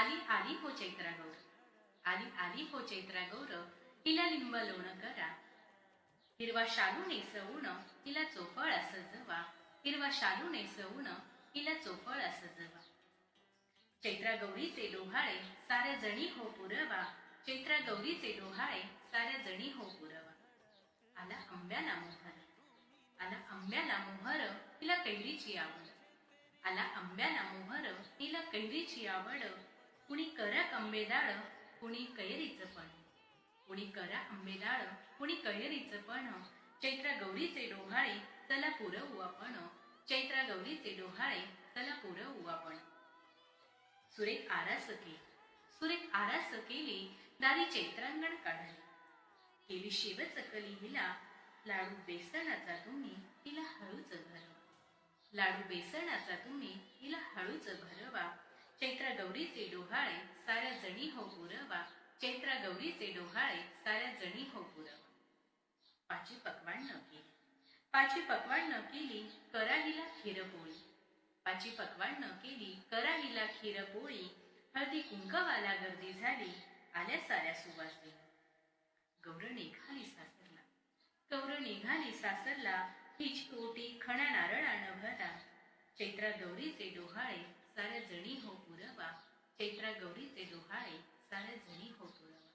आली आली हो चैत्रा गौर, आली आली हो चैत्रा गौर, हिला लिंब लोण करा, हिरवा शालू नेसवून हिला चोपळ सजवा, हिरवा शालू नेसवून हिला चोपळ सजवा. चैत्रा गौरीचे डोहाळे साऱ्या जणी हो पुरवा, चैत्रा गौरीचे डोहाळे साऱ्या जणी हो पुरवा. आला आंब्याला मोहर, आला आंब्याला मोहर, हिला कैरीची आवड, आला आंब्याला मोहर, हिला कैरीची आवड. कुणी करा आंबेडाळ, कुणी कैरीचं पण, कुणी करा आंबेडाळ, कुणी कैरीचं पण. चैत्रा गौरीचे डोहाळे चला पुरवू आपण, चैत्रा गौरीचे डोहाळे चला पुरवू आपण. सुरेख आरास केली, सुरेख आरास केली, दारी चैत्रांगण काढली, केली शिव चकली हिला, लाडू बेसनाचा तुम्ही हिला हळूच भरवा, लाडू बेसनाचा तुम्ही हिला हळूच भरवा. चैत्रा गौरीचे डोहाळे साऱ्या जणी हो पुरवा, चैत्रा गौरीचे डोहाळे साऱ्या जणी हो पुरवा. पाची पकवान न केली, पाची पकवान न केली, करा हिला खीरपोळी, पाची पकवान न केली, करा हिला खीरपोळी. हळदी कुंकवाला गर्दी झाली, आल्या साऱ्या सुवासिनी, गौर निघाली सासरला, गौर निघाली सासरला, हिची ओटी खणा नारळानं भरा. चैत्रा गौरीचे डोहाळे साऱ्या जणी हो पुरवा, चैत्रा गौरीचे डोहाळे साऱ्या जणी हो पुरवा.